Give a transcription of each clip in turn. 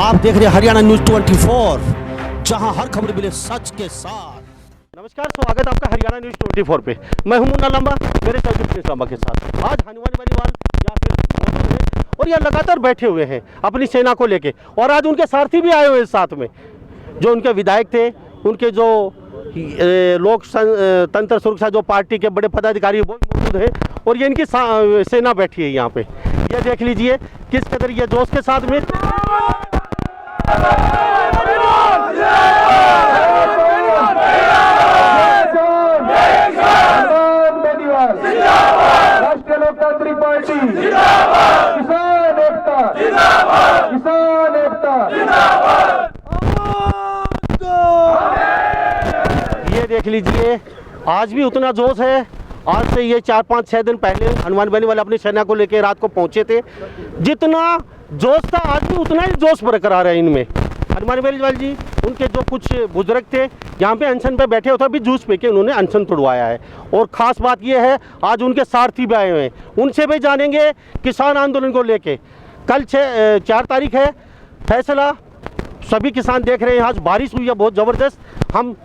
आप देख रहे हैं हरियाणा न्यूज 24, जहां हर खबर मिले सच के साथ। नमस्कार, स्वागत है आपका हरियाणा न्यूज 24 पे। मैं हूं मुन्ना लांबा, मेरे साथ प्रिंस लांबा के साथ। आज हनुमान बनीवाल या फिर और यह लगातार बैठे हुए हैं अपनी सेना को लेके, और आज उनके सारथी भी आए हुए हैं साथ में। जो उनके विधायक थे, उनके जो लोक तंत्र सुरक्षा जो पार्टी के बड़े पदाधिकारी वो मौजूद हैं, और ये इनकी सेना बैठी है यहाँ पे। ये देख लीजिए किस कदर ये जोश के साथ में राष्ट्रीय लोकतांत्रिक पार्टी किसान एकता, किसान एकता। ये देख लीजिए आज भी उतना जोश है। आज से ये 4-5-6 दिन पहले हनुमान बनीवाल अपनी सेना को लेकर रात को पहुंचे थे। जितना जोश था आज भी उतना ही जोश बरकरार है इनमें। हनुमान बनीवाल जी, उनके जो कुछ बुजुर्ग थे यहाँ पे अनशन पे बैठे होते, अभी जूस पे के उन्होंने अनशन तोड़वाया है। और ख़ास बात यह है आज उनके सारथी भी आए हुए हैं, उनसे भी जानेंगे किसान आंदोलन को लेके। कल 4 तारीख है, फैसला सभी किसान देख रहे हैं। आज बारिश हुई है बहुत ज़बरदस्त। हम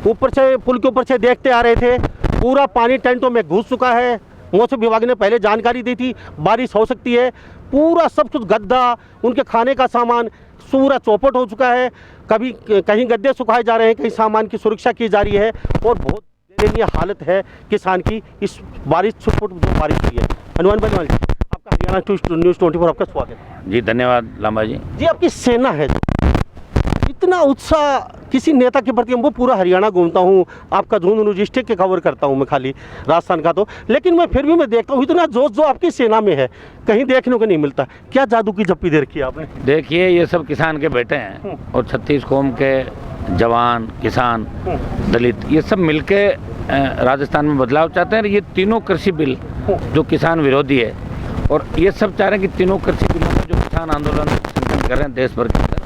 ऊपर से पुल के ऊपर से देखते आ रहे थे, पूरा पानी टेंटों में घुस चुका है। मौसम विभाग ने पहले जानकारी दी थी बारिश हो सकती है। पूरा सब कुछ गद्दा, उनके खाने का सामान पूरा चौपट हो चुका है। कभी कहीं गद्दे सुखाए जा रहे हैं, कहीं सामान की सुरक्षा की जा रही है, और बहुत दयनीय हालत है किसान की इस बारिश छुटपुट जो बारिश हुई है। हनुमान बनीवाल जी, आपका हरियाणा न्यूज़ 24 आपका स्वागत है जी। धन्यवाद लांबा जी। जी, आपकी सेना है, इतना उत्साह किसी नेता के प्रति। वो पूरा हरियाणा घूमता हूँ, आपका झुंझुनू डिस्ट्रिक्ट के कवर करता हूँ मैं, खाली राजस्थान का तो, लेकिन मैं फिर भी मैं देखता हूँ इतना जोश जो आपकी सेना में है कहीं देखने को नहीं मिलता। क्या जादू की जप्पी दे रखी है आपने? देखिए, ये सब किसान के बेटे हैं, और 36 कौम के जवान, किसान, दलित, ये सब मिलके राजस्थान में बदलाव चाहते हैं। ये तीनों कृषि बिल जो किसान विरोधी है, और ये सब चाह रहे हैं कि तीनों कृषि बिलों में जो किसान आंदोलन संगठन कर रहे हैं देश भर के अंदर,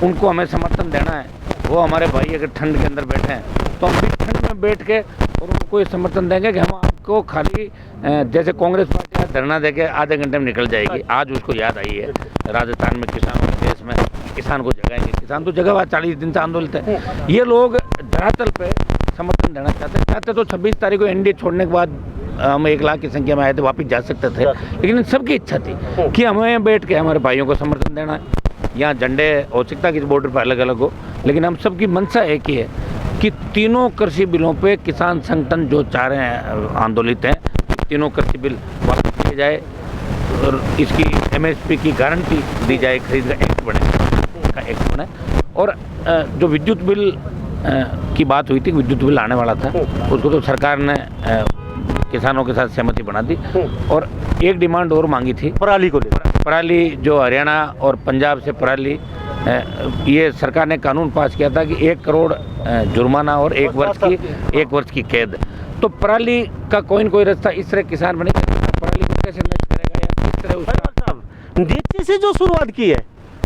उनको हमें समर्थन देना है। वो हमारे भाई अगर ठंड के अंदर बैठे हैं तो हम भी ठंड में बैठ के और उनको ये समर्थन देंगे कि हम आपको खाली जैसे कांग्रेस पार्टी धरना देके आधे घंटे में निकल जाएगी। आज उसको याद आई है राजस्थान में किसानों के देश में किसान को जगाएंगे। किसान तो जगह हुआ 40 दिन से आंदोलित है। ये लोग धरातल पे समर्थन देना चाहते तो 26 तारीख को एनडीए छोड़ने के बाद हम 1 लाख की संख्या में आए थे, वापस जा सकते थे, लेकिन इन सबकी इच्छा थी कि हमें बैठ के हमारे भाइयों को समर्थन देना है। यहाँ झंडे हो सकता है कि बॉर्डर पर अलग अलग हो, लेकिन हम सबकी मंशा एक ही है कि तीनों कृषि बिलों पे किसान संगठन जो चाह रहे हैं आंदोलित हैं, तीनों कृषि बिल वापस किए जाए और इसकी एमएसपी की गारंटी दी जाए, खरीद का एक्ट बने। और जो विद्युत बिल की बात हुई थी, विद्युत बिल आने वाला था, उसको तो सरकार ने किसानों के साथ सहमति बना दी। और एक डिमांड और मांगी थी पराली को लेकर। पराली जो हरियाणा और पंजाब से पराली, ये सरकार ने कानून पास किया था कि 1 करोड़ जुर्माना और 1 वर्ष की कैद। तो पराली का कोई न कोई रास्ता इस तरह किसान बने, पराली को कैसे नष्ट करेगा या किस तरह उसका नीचे से जो शुरुआत की है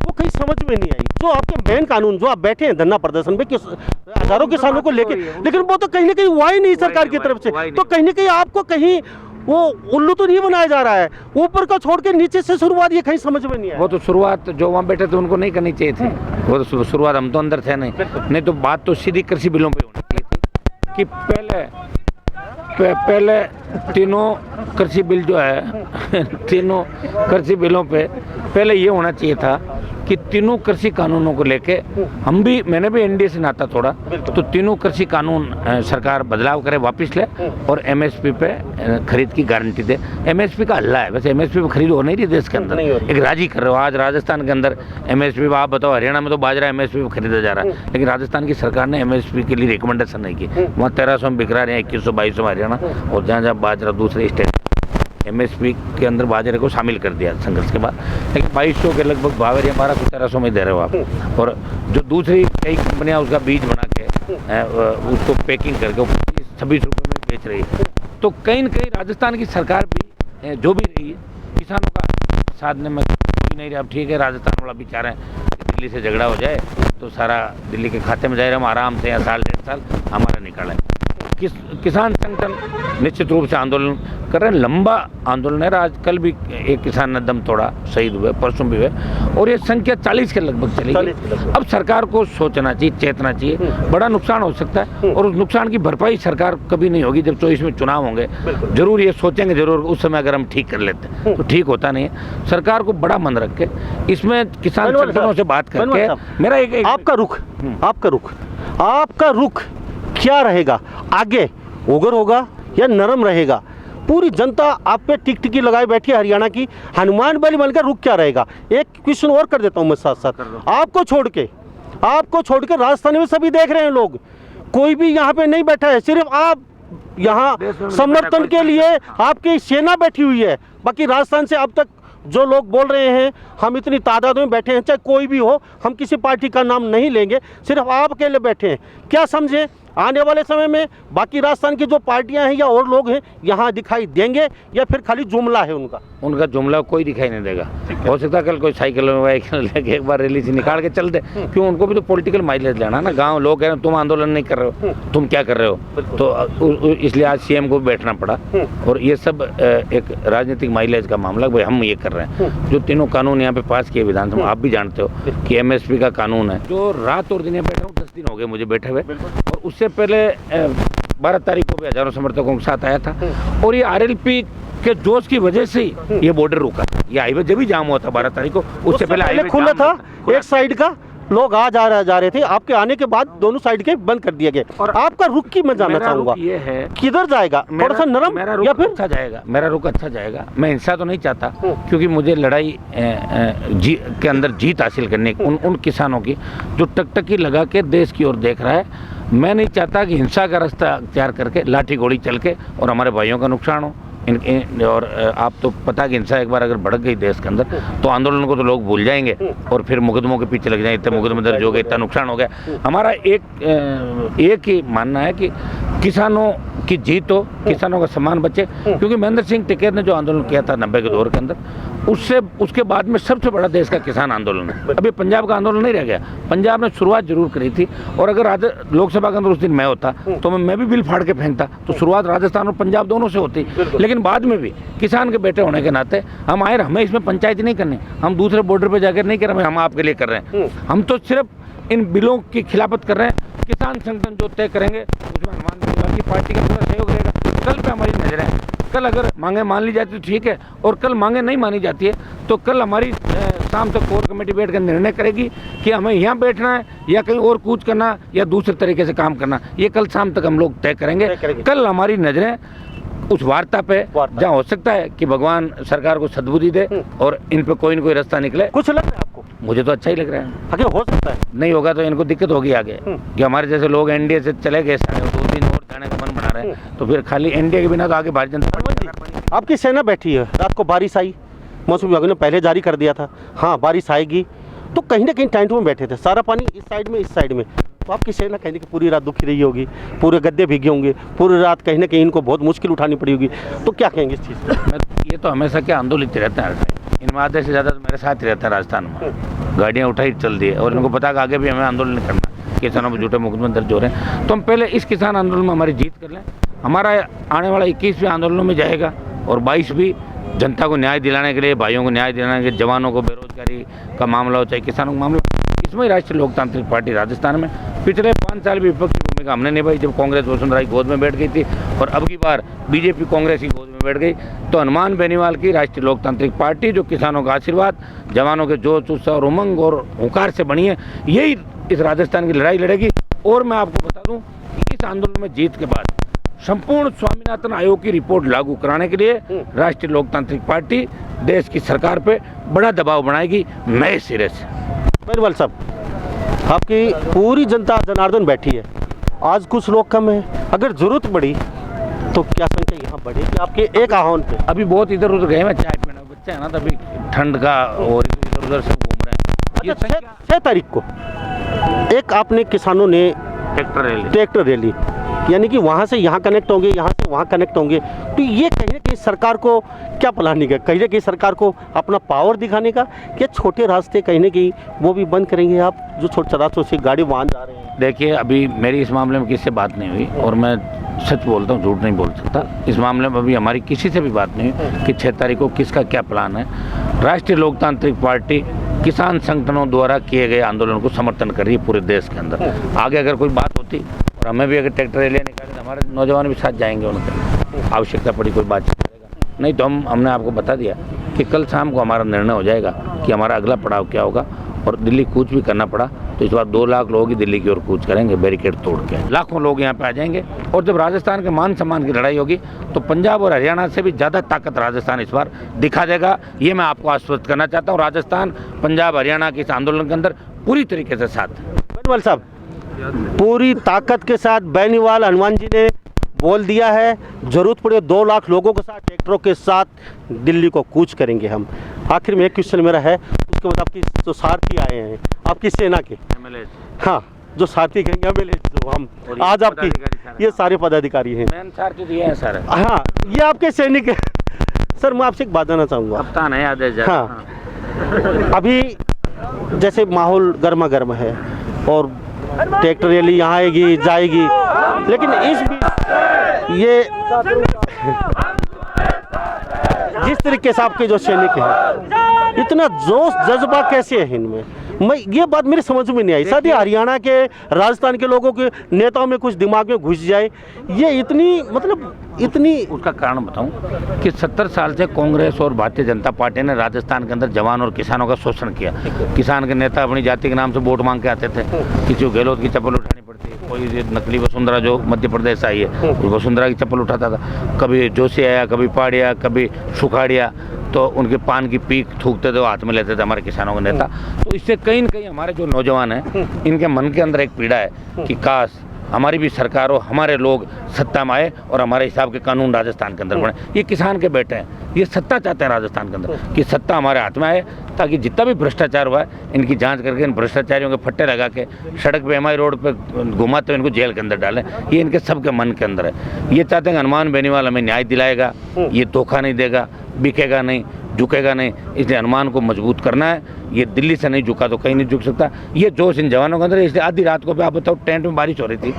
वो कहीं समझ में नहीं आई। जो आपके मेन कानून जो आप बैठे हैं धरना प्रदर्शन पे हजारों किसानों को लेके, लेकिन वो तो कहीं ना कहीं हुआ ही नहीं सरकार की तरफ से। तो कहीं ना कहीं आपको कहीं वो उल्लू तो नहीं बनाया जा रहा है, ऊपर को छोड़ के नीचे से शुरुआत ये कहीं समझ में नहीं आया। वो तो शुरुआत जो वहाँ बैठे थे उनको नहीं करनी चाहिए थी। वो तो शुरुआत, हम तो अंदर थे नहीं तो बात तो सीधी कृषि बिलों पे होनी चाहिए थी कि पहले तीनों कृषि बिल जो है तीनों कृषि बिलों पे पहले ये होना चाहिए था कि तीनों कृषि कानूनों को लेके मैंने भी एनडीए से नाता तोड़ा, तो तीनों कृषि कानून सरकार बदलाव करे, वापस ले, और एमएसपी पे खरीद की गारंटी दे। एमएसपी का हल्ला है, वैसे एमएसपी पे खरीद हो नहीं रही देश के अंदर, एक राजी कर रहे हो। आज राजस्थान के अंदर एमएसपी, आप बताओ हरियाणा में तो बाजरा एमएसपी पे खरीदा जा रहा है, लेकिन राजस्थान की सरकार ने एमएसपी के लिए रिकमेंडेशन नहीं की। वहाँ 1300 में बिक रहा है, 2100-2200 में हरियाणा, और जहाँ जहाँ बाजरा दूसरे स्टेट एमएसपी के अंदर बाजरे को शामिल कर दिया संघर्ष के बाद, लेकिन 2200 के लगभग भाव है, 1200-1300 में दे रहे हो आप। और जो दूसरी कई कंपनियां उसका बीज बना के उसको पैकिंग करके 26 रुपये में बेच रही है। तो कहीं न कहीं राजस्थान की सरकार भी जो भी रही है किसानों का साधने में कोई नहीं रहा। अब ठीक है, राजस्थान वाला भी चाह रहे हैं कि दिल्ली से झगड़ा हो जाए तो सारा दिल्ली के खाते में जाए, हम आराम से या साल 1.5 साल हमारा निकालें। किसान संगठन निश्चित रूप से आंदोलन कर रहे हैं। लंबा आंदोलन है। आज कल भी एक किसान ने दम तोड़ा, शहीद हुए, परसों भी हुए, और ये संख्या 40 के लगभग चली गई। अब सरकार को सोचना चाहिए, चेतना चाहिए। बड़ा नुकसान हो सकता है और उस नुकसान की भरपाई सरकार कभी नहीं होगी। जब 24 में चुनाव होंगे जरूर ये सोचेंगे, जरूर उस समय अगर हम ठीक कर लेते हैं तो ठीक होता नहीं है। सरकार को बड़ा मन रख के इसमें किसान संगठनों से बात करके मेरा एक आपका रुख क्या रहेगा? आगे उग्र होगा या नरम रहेगा? पूरी जनता आप पे टिकटिकी लगाए बैठी है हरियाणा की। हनुमान बली बनकर रुख क्या रहेगा? एक क्वेश्चन और कर देता हूं मैं साथ साथ। आपको छोड़ के राजस्थान में सभी देख रहे हैं लोग, कोई भी यहाँ पे नहीं बैठा है। सिर्फ आप यहाँ समर्थन के लिए आपकी सेना बैठी हुई है। बाकी राजस्थान से अब तक जो लोग बोल रहे हैं हम इतनी तादाद में बैठे हैं, चाहे कोई भी हो, हम किसी पार्टी का नाम नहीं लेंगे, सिर्फ आप अकेले बैठे हैं। क्या समझे आने वाले समय में बाकी राजस्थान की जो पार्टियां हैं या और लोग हैं यहाँ दिखाई देंगे या फिर खाली जुमला है उनका जुमला कोई दिखाई नहीं देगा। हो सकता है कल कोई साइकिल वाइकिल लेके एक बार रैली से निकाल के चल दे, क्यों? उनको भी तो पॉलिटिकल माइलेज लेना ना। गांव लोग कह रहे हैं तुम आंदोलन नहीं कर रहे हो, तुम क्या कर रहे हो, तो इसलिए आज सीएम को बैठना पड़ा। और ये सब एक राजनीतिक माइलेज का मामला, भाई हम ये कर रहे हैं। जो तीनों कानून यहाँ पे पास किए विधानसभा, आप भी जानते हो कि MSP का कानून है, जो रात और दिन यहाँ बैठा हूँ, 10 दिन हो गए मुझे बैठे हुए। और उससे पहले 12 तारीख को भी हजारों समर्थकों के साथ आया था। और ये RLP के जोश की वजह से ये बॉर्डर रुका। ये हाईवे जब भी जाम हुआ था 12 तारीख को, उससे पहले हाईवे खुला था। एक साइड का लोग जा रहे थे, आपके आने के बाद दोनों साइड के बंद कर दिए गए। और आपका रुख की मैं जानना चाहूंगा, ये है किधर जाएगा? थोड़ा सा नरम या फिर अच्छा जाएगा? मेरा रुख अच्छा जाएगा। मैं हिंसा तो नहीं चाहता, क्योंकि मुझे लड़ाई के अंदर जीत हासिल करने उन किसानों की जो टकटकी लगा के देश की ओर देख रहा है। मैं नहीं चाहता कि हिंसा का रास्ता अख्तियार करके लाठी गोली चल के और हमारे भाइयों का नुकसान हो। और आप तो पता कि हिंसा एक बार अगर भड़क गई देश के अंदर तो आंदोलन को तो लोग भूल जाएंगे और फिर मुकदमों के पीछे लग जाएंगे। इतने मुकदमे दर्ज हो गए, इतना नुकसान हो गया। हमारा एक ही मानना है कि किसानों की जीत हो, किसानों का सम्मान बचे। क्योंकि महेंद्र सिंह टिकैत ने जो आंदोलन किया था 90 के दौर के अंदर, उसके बाद में सबसे बड़ा देश का किसान आंदोलन है। अभी पंजाब का आंदोलन नहीं रह गया। पंजाब ने शुरुआत जरूर करी थी, और अगर लोकसभा के अंदर उस दिन मैं होता तो मैं भी बिल फाड़ के फेंकता। तो शुरुआत राजस्थान और पंजाब दोनों से होती, लेकिन बाद में भी किसान के बेटे होने के नाते हम आए। हमें इसमें पंचायती नहीं करनी, हम दूसरे बॉर्डर पर जाकर नहीं कर रहे, हम आपके लिए कर रहे हैं। हम तो सिर्फ इन बिलों की खिलाफत कर रहे हैं। किसान संगठन जो तय करेंगे उसमें हनुमान बनीवाल की पार्टी का पूरा सहयोग रहेगा। कल पे हमारी नजर है, कल अगर मांगे मान ली जाती तो ठीक है, और कल मांगे नहीं मानी जाती है तो कल हमारी शाम तक कोर कमेटी बैठ कर निर्णय करेगी कि हमें यहाँ बैठना है या कहीं और कूच करना या दूसरे तरीके से काम करना। ये कल शाम तक हम लोग तय करेंगे। कल हमारी नजरें उस वार्ता पे जहाँ हो सकता है कि भगवान सरकार को सद्बुद्धि दे और इन पे कोई न कोई रास्ता निकले। कुछ लग रहा है आपको? मुझे तो अच्छा ही लग रहा है। आगे हो सकता है, नहीं होगा तो इनको दिक्कत होगी आगे, कि हमारे जैसे लोग NDA से चले गए, 2 दिन और जाने का मन बना रहे हैं, तो फिर खाली NDA के बिना तो आगे भारतीय जनता पार्टी। आपकी सेना बैठी है, रात को बारिश आई, मौसम विभाग ने पहले जारी कर दिया था हाँ बारिश आएगी, तो कहीं ना कहीं टेंट में बैठे थे, सारा पानी इस साइड में, तो आपकी सेना कहीं ना कहीं पूरी रात दुखी रही होगी, पूरे गद्दे भीगे होंगे, पूरी रात कहीं ना कहीं इनको बहुत मुश्किल उठानी पड़ी होगी। तो क्या कहेंगे इस चीज़ पर? ये तो हमेशा क्या आंदोलित रहते हैं, इनमें आधे से ज़्यादा तो मेरे साथ ही रहता है राजस्थान में। गाड़ियाँ उठाई चल दी है और इनको पता कि आगे भी हमें आंदोलन करना, किसानों पर झूठे मुकदमे दर्ज हो रहे हैं। तो हम पहले इस किसान आंदोलन में हमारी जीत कर लें। हमारा आने वाला 21वें आंदोलनों में जाएगा और 22 भी जनता को न्याय दिलाने के लिए, भाइयों को न्याय दिलाने के लिए, जवानों को बेरोजगारी का मामला हो चाहे किसानों का मामला, इसमें राष्ट्रीय लोकतांत्रिक पार्टी राजस्थान में पिछले 5 साल भी विपक्षी भूमिका हमने निभाई। जब कांग्रेस वसुंधरा की गोद में बैठ गई थी और अब की बार बीजेपी कांग्रेस की गोद में बैठ गई, तो हनुमान बेनीवाल की राष्ट्रीय लोकतांत्रिक पार्टी जो किसानों का आशीर्वाद, जवानों के जोश उत्साह और उमंग और हुंकार से बनी है, यही इस राजस्थान की लड़ाई लड़ेगी। और मैं आपको बता दूं कि इस आंदोलन में जीत के बाद संपूर्ण स्वामीनाथन आयोग की रिपोर्ट लागू कराने के लिए राष्ट्रीय लोकतांत्रिक पार्टी देश की सरकार पे बड़ा दबाव बनाएगी नए सिरे से। बेनीवाल साहब, आपकी पूरी जनता जनार्दन बैठी है, आज कुछ लोग कम है, अगर जरूरत पड़ी तो क्या संख्या यहाँ बढ़ेगी आपके एक आह्वान पे? अभी बहुत इधर उधर गए, मैं चाय पीने, बच्चे है ना, तभी ठंड का और इधर उधर से घूम रहे हैं। 6 तारीख को एक आपने किसानों ने ट्रैक्टर रैली, यानी कि वहाँ से यहाँ कनेक्ट होंगे, यहाँ से वहाँ कनेक्ट होंगे, तो ये कहीं ना कहीं सरकार को क्या प्लानिंग है? कहीं ना कहीं सरकार को अपना पावर दिखाने का, क्या छोटे रास्ते कहीं ना कहीं वो भी बंद करेंगे आप, जो छोटे रास्तों से गाड़ी वहाँ जा रहे हैं? देखिए, अभी मेरी इस मामले में किसी से बात नहीं हुई और मैं सच बोलता हूँ, झूठ नहीं बोल सकता। इस मामले में अभी हमारी किसी से भी बात नहीं हुई कि 6 तारीख को किसका क्या प्लान है। राष्ट्रीय लोकतांत्रिक पार्टी किसान संगठनों द्वारा किए गए आंदोलन को समर्थन कर रही है पूरे देश के अंदर। आगे अगर कोई बात होती और हमें भी अगर ट्रैक्टर रैलियाँ निकाले तो हमारे नौजवान भी साथ जाएंगे, उनके आवश्यकता पड़ी कोई बातचीत करेगा। नहीं तो हमने आपको बता दिया कि कल शाम को हमारा निर्णय हो जाएगा कि हमारा अगला पड़ाव क्या होगा। और दिल्ली कूच भी करना पड़ा तो इस बार 2 लाख लोग ही दिल्ली की ओर कूच करेंगे, बैरिकेड तोड़ के। लाखों लोग यहाँ पे आ जाएंगे और जब राजस्थान के मान सम्मान की लड़ाई होगी तो पंजाब और हरियाणा से भी ज़्यादा ताकत राजस्थान इस बार दिखा देगा। ये मैं आपको आश्वस्त करना चाहता हूँ। राजस्थान पंजाब हरियाणा के इस आंदोलन के अंदर पूरी तरीके से साथ है। बेनीवाल साहब, पूरी ताकत के साथ बेनीवाल हनुमान जी ने बोल दिया है, जरूरत पड़े 2 लाख लोगों के साथ, ट्रैक्टरों के साथ दिल्ली को कूच करेंगे हम। आखिर में एक क्वेश्चन मेरा है, उसके बाद आपकी जो सारथी आए हैं आपकी सेना के, हाँ, जो सारथी कहेंगे MLA, जो हम आज आपकी ये सारे पदाधिकारी हैं, सर, हाँ, ये आपके सैनिक हैं। सर, मैं आपसे एक बात जानना चाहूँगा। कप्तान है आदेश। हाँ, अभी जैसे माहौल गर्मा गर्म है और ट्रैक्टर रैली यहाँ आएगी जाएगी, लेकिन इस बीच ये जिस तरीके से आपके जो सैनिक हैं, इतना जोश जज्बा कैसे है इनमें, मैं ये बात मेरी समझ में नहीं आई। शायद ये हरियाणा के राजस्थान के लोगों के नेताओं में कुछ दिमाग में घुस जाए, ये इतनी मतलब इतनी। उसका कारण बताऊं कि 70 साल से कांग्रेस और भारतीय जनता पार्टी ने राजस्थान के अंदर जवान और किसानों का शोषण किया। किसान के नेता अपनी जाति के नाम से वोट मांग के आते थे, किसी को गहलोत की चप्पल उठानी पड़ती, कोई नकली वसुंधरा जो मध्य प्रदेश आई है उस वसुंधरा की चप्पल उठाता था, कभी जोशी आया, कभी पाड़िया, कभी सुखाड़िया, तो उनके पान की पीक थूकते थे, हाथ में लेते थे हमारे किसानों के नेता। तो इससे कहीं न कहीं हमारे जो नौजवान हैं इनके मन के अंदर एक पीड़ा है कि काश हमारी भी सरकार हो, हमारे लोग सत्ता में आए और हमारे हिसाब के कानून राजस्थान के अंदर बने। ये किसान के बेटे हैं, ये सत्ता चाहते हैं राजस्थान के अंदर कि सत्ता हमारे हाथ में आए, ताकि जितना भी भ्रष्टाचार हुआ है इनकी जांच करके इन भ्रष्टाचारियों के फट्टे लगा के सड़क पे MI रोड पे घुमाते हुए इनको जेल के अंदर डालें। ये इनके सबके मन के अंदर है। ये चाहते हैं हनुमान बेनीवाल हमें न्याय दिलाएगा, ये धोखा नहीं देगा, बिकेगा नहीं, झुकेगा नहीं, इसलिए हनुमान को मजबूत करना है। ये दिल्ली से नहीं झुका तो कहीं नहीं झुक सकता। ये जोश इन जवानों के अंदर, इसलिए आधी रात को भी आप बताओ टेंट में बारिश हो रही थी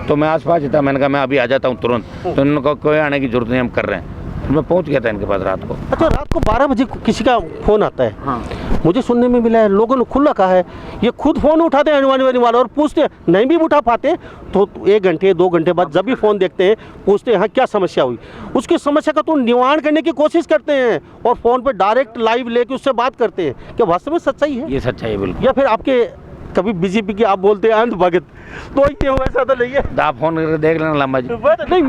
तो मैं आसपास ही था, मैंने कहा मैं अभी आ जाता हूँ तुरंत, तो उन्होंने कहा कोई आने की जरूरत नहीं, हम कर रहे हैं। मैं पहुंच गया था इनके पास रात को। अच्छा, रात को 12 बजे किसी का फोन आता है? हाँ, मुझे सुनने में मिला है, लोगों ने खुला कहा है, ये खुद फोन उठाते हैं हनुमान बेनीवाल और पूछते हैं, नहीं भी उठा पाते तो 1 घंटे 2 घंटे बाद जब भी फोन देखते हैं पूछते हैं हाँ क्या समस्या हुई, उसकी समस्या का तो निवारण करने की कोशिश करते हैं और फोन पे डायरेक्ट लाइव लेके उससे बात करते हैं। क्या वास्तव में सच्चाई है? ये सच्चाई है बिल्कुल। या फिर आपके कभी बीजेपी की आप बोलते हैं अंध भगत, तो ये वैसा तो नहीं है? आप फोन करके देख लेना लंबा जी। नहीं,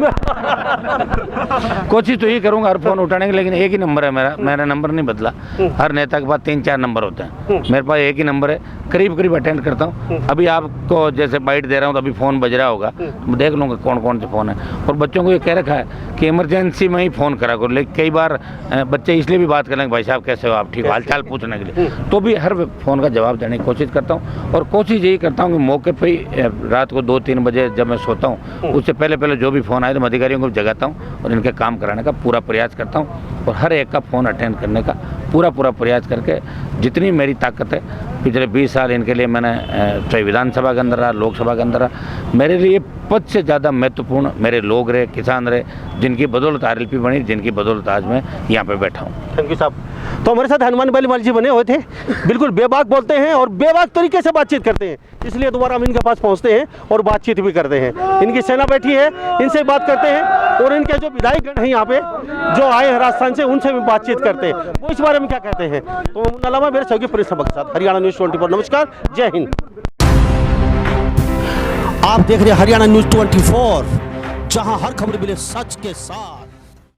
कोशिश तो ये करूंगा हर फोन उठाने की, लेकिन एक ही नंबर है मेरा नंबर नहीं बदला। हर नेता के पास 3-4 नंबर होते हैं, मेरे पास एक ही नंबर है, करीब करीब अटेंड करता हूँ। अभी आपको जैसे बाइट दे रहा हूँ तो अभी फ़ोन बज रहा होगा, मैं देख लूँगा कौन कौन से फ़ोन है। और बच्चों को ये कह रखा है कि इमरजेंसी में ही फ़ोन करा करो, लेकिन कई बार बच्चे इसलिए भी बात करेंगे भाई साहब कैसे हो आप, ठीक हो, हाल चाल पूछने के लिए, तो भी हर फ़ोन का जवाब देने की कोशिश करता हूँ। और कोशिश यही करता हूँ कि मौके पर ही रात को 2-3 बजे जब मैं सोता हूँ उससे पहले जो भी फ़ोन आए तो मैं अधिकारियों को जगाता हूँ और इनके काम कराने का पूरा प्रयास करता हूँ और हर एक का फ़ोन अटेंड करने का पूरा प्रयास करके जितनी मेरी ताकत है। पिछले 20 साल इनके लिए मैंने चाहे विधानसभा के अंदर रहा, लोकसभा के अंदर रहा, मेरे लिए पद से ज़्यादा महत्वपूर्ण मेरे लोग रहे, किसान रहे, जिनकी बदौलत RLP बनी, जिनकी बदौलत आज मैं यहाँ पे बैठा हूँ। थैंक यू साहब। तो हमारे साथ हनुमान बेनीवाल जी बने हुए थे, बिल्कुल बेबाक बोलते हैं और बेबाक तरीके से बातचीत करते हैं, इसलिए दोबारा हम इनके पास पहुँचते हैं और बातचीत भी करते हैं। इनकी सेना बैठी है, इनसे बात करते हैं और इनके जो विधायकगण हैं यहाँ पे जो आए हैं राजस्थान से, उनसे भी बातचीत करते हैं, वो इस बारे में क्या कहते हैं। तो अलावा मेरे सहयोगी प्रिंस सबक के साथ हरियाणा न्यूज़ 24। नमस्कार, जय हिंद। आप देख रहे हैं हरियाणा न्यूज़ 24, जहां हर खबर मिले सच के साथ।